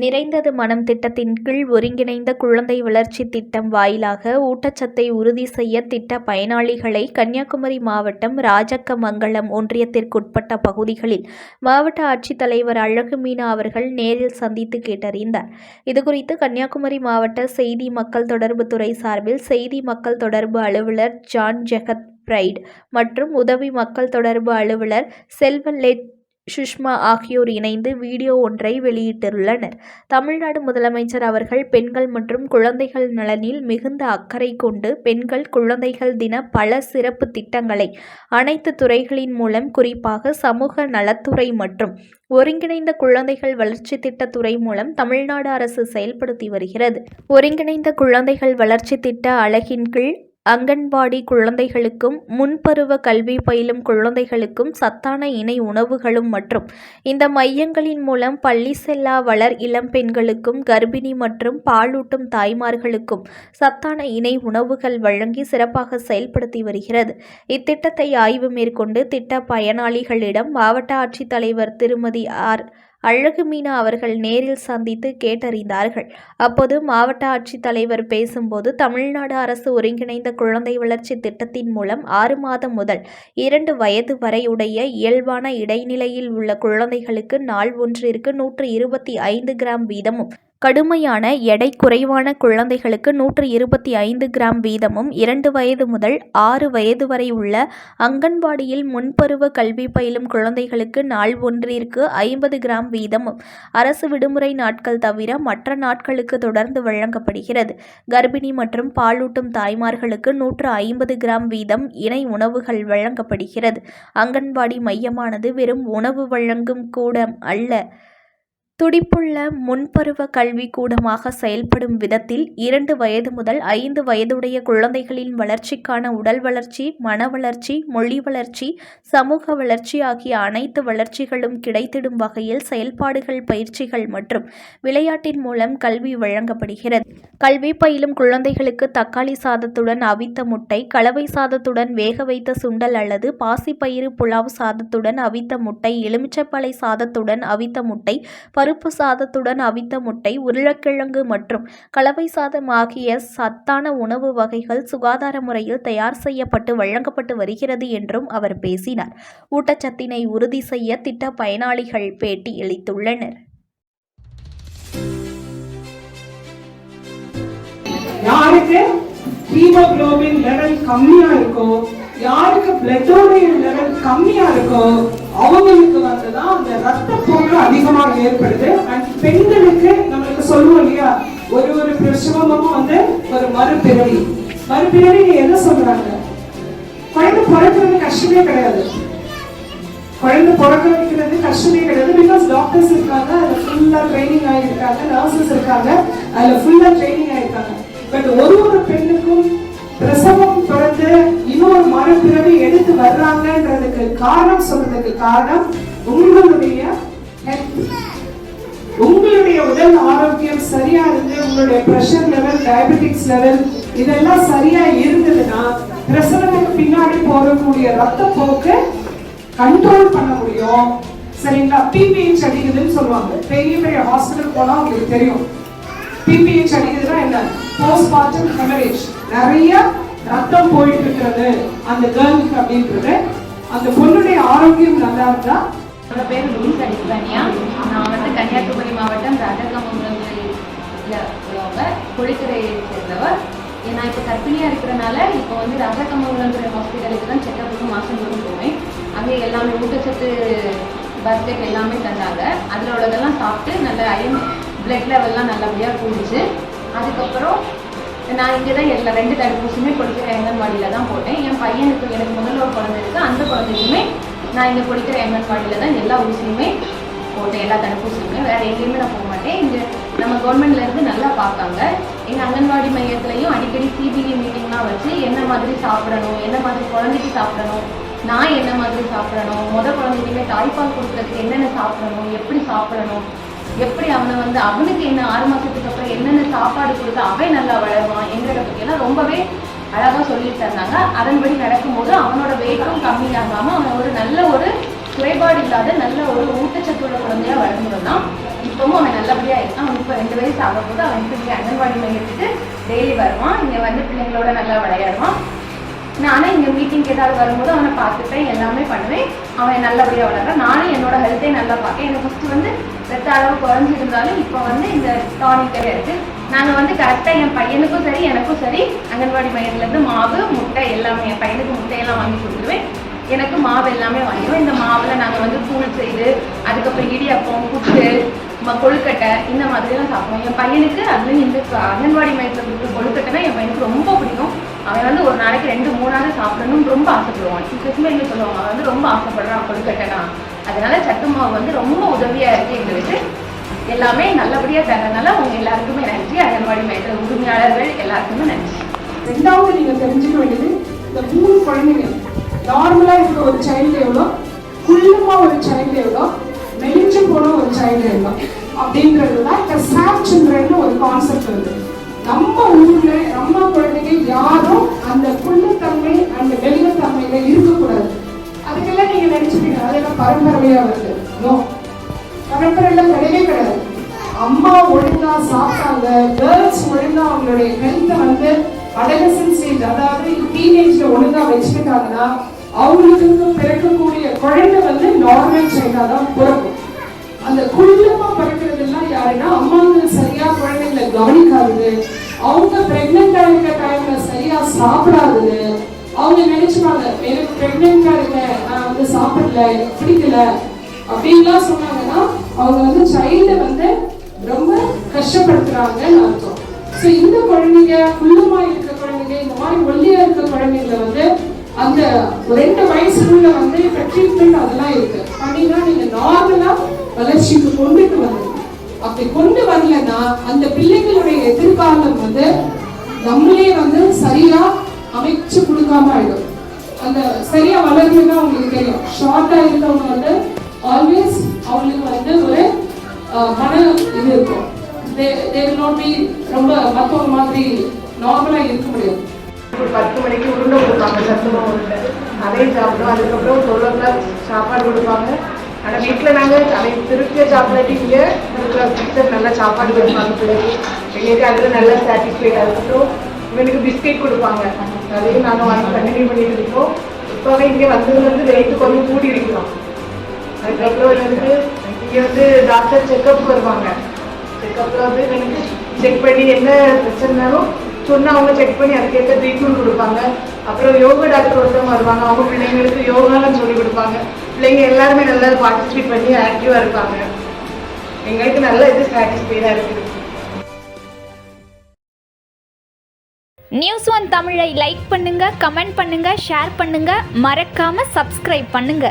நிறைந்தது மனம் திட்டத்தின் கீழ் ஒருங்கிணைந்த குழந்தை வளர்ச்சி திட்டம் வாயிலாக ஊட்டச்சத்தை உறுதி செய்ய திட்ட பயனாளிகளை கன்னியாகுமரி மாவட்டம் ராஜக்கமங்கலம் ஒன்றியத்திற்குட்பட்ட பகுதிகளில் மாவட்ட ஆட்சித்தலைவர் அழகுமீனா அவர்கள் நேரில் சந்தித்து கேட்டறிந்தார். இதுகுறித்து கன்னியாகுமரி மாவட்ட செய்தி மக்கள் தொடர்பு துறை சார்பில் செய்தி மக்கள் தொடர்பு அலுவலர் ஜான் ஜெகத் பிரைட் மற்றும் உதவி மக்கள் தொடர்பு அலுவலர் செல்வலெட் சுஷ்மா ஆகியோர் இணைந்து வீடியோ ஒன்றை வெளியிட்டுள்ளனர். தமிழ்நாடு முதலமைச்சர் அவர்கள் பெண்கள் மற்றும் குழந்தைகள் நலனில் மிகுந்த அக்கறை கொண்டு பெண்கள் குழந்தைகள் தின பல சிறப்பு திட்டங்களை அனைத்து துறைகளின் மூலம் குறிப்பாக சமூக நலத்துறை மற்றும் ஒருங்கிணைந்த குழந்தைகள் வளர்ச்சி திட்டத்துறை மூலம் தமிழ்நாடு அரசு செயல்படுத்தி வருகிறது. ஒருங்கிணைந்த குழந்தைகள் வளர்ச்சி திட்ட அலகின் கீழ் அங்கன்வாடி குழந்தைகளுக்கும் முன்பருவ கல்வி பயிலும் குழந்தைகளுக்கும் சத்தான இணை உணவுகளும் மற்றும் இந்த மையங்களின் மூலம் பள்ளி செல்லா வளர் இளம் பெண்களுக்கும் கர்ப்பிணி மற்றும் பாலூட்டும் தாய்மார்களுக்கும் சத்தான இணை உணவுகள் வழங்கி சிறப்பாக செயல்படுத்தி வருகிறது. இத்திட்டத்தை ஆய்வு மேற்கொண்டு திட்ட பயனாளிகளிடம் மாவட்ட ஆட்சித்தலைவர் திருமதி அழகுமீனா அவர்கள் நேரில் சந்தித்து கேட்டறிந்தார்கள். அப்போது மாவட்ட ஆட்சித்தலைவர் பேசும்போது தமிழ்நாடு அரசு ஒருங்கிணைந்த குழந்தை வளர்ச்சி திட்டத்தின் மூலம் 6 மாதம் முதல் 2 வயது வரை உடைய இயல்பான இடைநிலையில் உள்ள குழந்தைகளுக்கு நாள் ஒன்றிற்கு 125 கிராம் வீதமும், கடுமையான எடை குறைவான குழந்தைகளுக்கு 125 கிராம் வீதமும், 2 வயது முதல் 6 வயது வரை உள்ள அங்கன்வாடியில் முன்பருவ கல்வி பயிலும் குழந்தைகளுக்கு நாள் ஒன்றிற்கு 50 கிராம் வீதமும் அரசு விடுமுறை நாட்கள் தவிர மற்ற நாட்களுக்கு தொடர்ந்து வழங்கப்படுகிறது. கர்ப்பிணி மற்றும் பாலூட்டும் தாய்மார்களுக்கு 150 கிராம் வீதம் இணை உணவுகள் வழங்கப்படுகிறது. அங்கன்வாடி மையமானது வெறும் உணவு வழங்கும் கூடம் அல்ல, துடிப்புள்ள முன்பருவ கல்வி கூடமாக செயல்படும் விதத்தில் 2 வயது முதல் 5 வயதுடைய குழந்தைகளின் வளர்ச்சிக்கான உடல் வளர்ச்சி, மன வளர்ச்சி, மொழி வளர்ச்சி, சமூக வளர்ச்சி ஆகிய அனைத்து வளர்ச்சிகளும் கிடைத்திடும் வகையில் செயல்பாடுகள், பயிற்சிகள் மற்றும் விளையாட்டின் மூலம் கல்வி வழங்கப்படுகிறது. கல்வி பயிலும் குழந்தைகளுக்கு தக்காளி சாதத்துடன் அவித்த முட்டை, கலவை சாதத்துடன் வேக வைத்த சுண்டல் அல்லது பாசிப்பயிறு புலாவ் சாதத்துடன் அவித்த முட்டை, எலுமிச்சப்பழை சாதத்துடன் அவித்த முட்டை, பருப்பு சாதத்துடன் அவித்த முட்டை, உருளைக்கிழங்கு மற்றும் கலவை சாதம் ஆகிய சத்தான உணவு வகைகள் சுகாதார முறையில் தயார் செய்யப்பட்டு வழங்கப்பட்டு வருகிறது என்றும் அவர் பேசினார். ஊட்டச்சத்தினை உறுதி செய்ய திட்ட பயனாளிகள் பேட்டி அளித்துள்ளனர். யாருக்கு ஹீமோகுளோபின் லெவல் கம்மியா இருக்கோ, யாருக்கு பிளட்டோடைய லெவல் கம்மியா இருக்கோ அவங்களுக்கு வந்துதான் அந்த ரத்த போக்கு அதிகமாக ஏற்படுது. அண்ட் பெண்களுக்கு நம்மளுக்கு சொல்லுவோம் இல்லையா, ஒரு பிரசவமும் வந்து ஒரு மறுபிறவி எதை சொல்றாங்க, குழந்தை பிறக்கிறது கஷ்டமே கிடையாது, குழந்தை பிறக்க வைக்கிறது கஷ்டமே கிடையாது. பிகாஸ் டாக்டர்ஸ் இருக்காங்க, அதுல ஃபுல்லா ட்ரைனிங் ஆகிருக்காங்க, நர்சஸ் இருக்காங்க, அதுல ஃபுல்லா ட்ரைனிங் ஆகிருக்காங்க. பட் ஒரு பெண்ணுக்கும் பிரசவம் பிறந்து இன்னொரு மறுபிறவி எடுத்து வர்றாங்கன்றதுக்கு காரணம், சொல்றதுக்கு காரணம் உங்களுடைய உடல் ஆரோக்கியம் சரியா இருந்து, உங்களுடைய பிரஷர் லெவல், டயபெட்டிக்ஸ் லெவல் இதெல்லாம் சரியா இருந்ததுன்னா பிரசவத்துக்கு பின்னாடி போகக்கூடிய ரத்த போக்கு கண்ட்ரோல் பண்ண முடியும். சரிங்களா? பிபிஹெச் அடிக்குதுன்னு சொல்லுவாங்க. பெரிய ஹாஸ்பிட்டல் போனா உங்களுக்கு தெரியும். பிபிஹெச் அடிக்குதுன்னா என்ன? போஸ்ட்மார்ட்டம் ஹெமரேஜ், நிறைய ரத்தம் போயிட்டு இருக்கிறது அந்த கேர்ளுக்கு அப்படின்றது. அந்த பொண்ணுடைய ஆரோக்கியம் நல்லா இருந்தா. என்னோட பேர் லூயிஸ் அடிஸ்பானியா. நான் வந்து கன்னியாகுமரி மாவட்டம் ராஜக்கமங்கலம் குளித்துறையை சேர்ந்தவர். நான் இப்போ கர்ப்பிணியாக இருக்கிறனால இப்போ வந்து ராஜக்கமங்கலம் ஹாஸ்பிட்டலுக்கு தான் செக்கப்புக்கு மாதம் தோறும் போவேன். அங்கே எல்லாமே ஊட்டச்சத்து பர்த்டேக்கு எல்லாமே தந்தாங்க. அதில் உள்ளதெல்லாம் சாப்பிட்டு நல்ல அயன் பிளட் லெவல்லாம் நல்லபடியாக கூடிச்சு. அதுக்கப்புறம் நான் இங்கே தான் 2 தடுப்பூசியுமே கொடுக்குற அங்கன்வாடியில் தான் போட்டேன். என் பையனுக்கு, எனக்கு முதல்ல ஒரு குழந்தை இருக்குது, அந்த குழந்தைக்குமே நான் இங்கே கொடுக்குற அங்கன்வாடியில் தான் எல்லா ஊசியுமே போட்டேன், எல்லா தடுப்பூசியுமே. வேறு எங்கேயுமே நான் போக மாட்டேன். இங்கே நம்ம கவர்மெண்ட்லேருந்து நல்லா பார்க்காங்க. எங்கள் அங்கன்வாடி மையத்துலையும் அடிக்கடி சிபிஇ மீட்டிங்லாம் வச்சு என்ன மாதிரி சாப்பிடணும், என்ன மாதிரி குழந்தைக்கு சாப்பிடணும், நான் என்ன மாதிரி சாப்பிடணும், குழந்தைக்குமே தாய்ப்பால் கொடுக்குறதுக்கு என்னென்ன சாப்பிடணும், எப்படி சாப்பிடணும், எப்படி அவனை வந்து அவனுக்கு என்ன 6 மாதத்துக்கு அப்புறம் என்னென்ன சாப்பாடு கொடுத்து அவன் நல்லா வளருவான் என்கிறத பற்றியெல்லாம் ரொம்பவே அழகாக சொல்லிட்டு தந்தாங்க. அதன்படி நடக்கும்போது அவனோட வெயிட்டும் கம்மியாகாமல் அவன் ஒரு நல்ல ஒரு குறைபாடு இல்லாத நல்ல ஒரு ஊட்டச்சத்துள்ள குழந்தையாக வளர்ந்துருந்தான். இப்பவும் அவன் நல்லபடியா இருக்கான். அவன் இப்போ 2 வயசு ஆகும் போது அவன் இங்கே அங்கன்வாடி மையத்துக்கு டெய்லி வருவான். இங்கே வந்து பிள்ளைங்களோட நல்லா விளையாடுவான். நானே இங்கே மீட்டிங்க்கு ஏதாவது வரும்போது அவனை பார்த்துப்பேன், எல்லாமே பண்ணுவேன். அவன் நல்லபடியாக வளர்றான். நானும் என்னோட ஹெல்த்தை நல்லா பார்க்கேன். எனக்கு ஃபஸ்ட்டு வந்து ரத்த அளவு குறைஞ்சிருந்தாலும் இப்போ வந்து இந்த டானிக் கிடையாது. நாங்கள் வந்து கரெக்டாக என் பையனுக்கும் சரி எனக்கும் சரி அங்கன்வாடி மையத்துலேருந்து மாவு முட்டை எல்லாமே, என் பையனுக்கு முட்டையெல்லாம் வாங்கி கொடுத்துருவேன், எனக்கு மாவு எல்லாமே வாங்கிடுவோம். இந்த மாவில் நாங்கள் வந்து கூழ் செய்து அதுக்கப்புறம் இடியப்பம் புட்டு கொழுக்கட்டை இந்த மாதிரிலாம் சாப்பிடுவோம். என் பையனுக்கு அதுலேயும் இந்த அங்கன்வாடி மையத்தில் கொடுக்குற கொழுக்கட்டைனா என் பையனுக்கு ரொம்ப பிடிக்கும். அவன் வந்து ஒரு நாளைக்கு 2-3 சாப்பிடணும்னு ரொம்ப ஆசைப்படுவான். டீச்சர்ஸுமே என்ன சொல்லுவாங்க, அவன் வந்து ரொம்ப ஆசைப்படுறான் கொழுக்கட்டைனா. அதனால சத்து மாவு வந்து ரொம்ப உதவியாக இருக்குது எங்களுக்கு. எல்லாமே நல்லபடியாக தரதுனால அவங்க எல்லாருக்குமே நன்றி. அங்கன்வாடி மையத்தில் உரிமையாளர்கள் எல்லாருக்குமே நன்றி. ரெண்டாவது நீங்கள் தெரிஞ்சுக்க வேண்டியது, இந்த 3 குழந்தைங்க நார்மலாக இருக்க ஒரு சைல்டு எவ்வளோ, குள்ளமாக ஒரு சைல்டு எவ்வளோ, மெலிஞ்சு போன ஒரு சைல்டு எவ்வளோ அப்படின்றது தான் இப்போ சாப் சில்ட்ரன் ஒரு கான்செப்ட் வருது. நம்ம ஊர்ல நம்ம குழந்தைங்க யாரும் அந்த குள்ளத்தன்மை அந்த வெளிவத்தன்மையில இருக்கக்கூடாது. அதுக்கெல்லாம் நீங்க நினைச்சுப்பீங்க அதெல்லாம் பரம்பரையா வருது. நோ, பரம்பரையெல்லாம் கிடையவே கிடையாது. அம்மா ஒழுங்கா சாப்பிட்டாங்க, கேர்ள்ஸ் ஒழுங்கா அவங்களுடைய ஹெல்த்தை வந்து அடலசன்ட் ஸ்டேஜ் அதாவது டீனேஜ்ல ஒழுங்கா வச்சுக்கிட்டாங்கன்னா அவங்களுக்கு பிறக்கக்கூடிய குழந்தை வந்து நார்மல் சைல்டா தான் பிறக்கும். அந்த குள்ளமா பிறக்கிறதுலாம் யாருன்னா அம்மாங்க சரியா குழந்தைங்களை கவனிக்காதது, அவங்க பிரெக்னெண்டா இருக்க டைம்ல சரியா சாப்பிடாதது, அவங்க நினைச்சுப்பாங்க எனக்கு பிரெக்னெண்டா இருக்கேன் நான் வந்து சாப்பிடல எனக்கு பிடிக்கல அப்படின்லாம் சொன்னாங்கன்னா அவங்க வந்து சைல்டை வந்து ரொம்ப கஷ்டப்படுத்துறாங்கன்னு அர்த்தம். ஸோ இந்த குழந்தைங்க குள்ளமா இருக்க குழந்தைங்க இந்த மாதிரி ஒல்லியா இருக்க குழந்தைங்களை வந்து அந்த 2 வயசுக்குள்ள வந்து இப்ப ட்ரீட்மெண்ட் அதெல்லாம் இருக்கு அப்படின்னா நீங்க நார்மலா வளர்ச்சிக்கு கொண்டுட்டு வரணும். அப்படி கொண்டு வரலன்னா அந்த பிள்ளைகளுடைய எதிர்காலம் வந்து நம்மளே வந்து சரியா அமைச்சு கொடுக்காம ஆயிடும். அந்த சரியா வளர்றதுன்னா அவங்களுக்கு தெரியும். ஷார்ட்டா இருக்கவங்க வந்து ஆல்வேஸ் அவங்களுக்கு வந்து ஒரு மன இது இருக்கும். ரொம்ப மற்றவங்க மாதிரி நார்மலா இருக்க முடியும். 10 மணிக்கு உருண்டை கொடுப்பாங்க, சத்துமாவு உருண்டை, அதே சாப்பிடுவோம். அதுக்கப்புறம் 12 o'clock சாப்பாடு கொடுப்பாங்க. ஆனால் வீட்டில் நாங்கள் அதை திருப்தியாக சாப்பிடாட்டி இங்கே டீச்சர் நல்லா சாப்பாடு கொடுப்பாங்க பிள்ளைக்கு. எங்களுக்கு அதில் நல்லா சாட்டிஸ்ஃபைட். அதுக்கப்புறம் இவனுக்கு பிஸ்கெட் கொடுப்பாங்க, அதையும் நாங்கள் வாங்கி கண்டினியூ பண்ணிட்டு இருக்கோம். இப்போ இங்கே வந்ததுலேருந்து வெயிட்டு கொஞ்சம் கூடி இருக்கிறோம். அதுக்கப்புறம் இவனுக்கு இங்கே வந்து டாக்டர் செக்கப் வருவாங்க. செக்கப்பில் வந்து இவனுக்கு செக் பண்ணி என்ன பிரச்சனைனாலும் சொன்னால் அவங்க செக் பண்ணி அதுக்கேற்ற ட்ரீட்மெண்ட் கொடுப்பாங்க. அப்புறம் யோகா டாக்டர் ஒருத்தவங்க வருவாங்க, அவங்க பிள்ளைங்களுக்கு யோகாலாம் சொல்லி கொடுப்பாங்க. பிள்ளைங்க எல்லாருமே நல்லா பார்ட்டிசிபேட் பண்ணி ஆக்டிவாக இருப்பாங்க. எங்களுக்கு நல்ல இது சாட்டிஸ்ஃபைடாக இருக்குது. நியூஸ் ஒன் தமிழை லைக் பண்ணுங்க, கமெண்ட் பண்ணுங்க, ஷேர் பண்ணுங்க, மறக்காம சப்ஸ்கிரைப் பண்ணுங்க.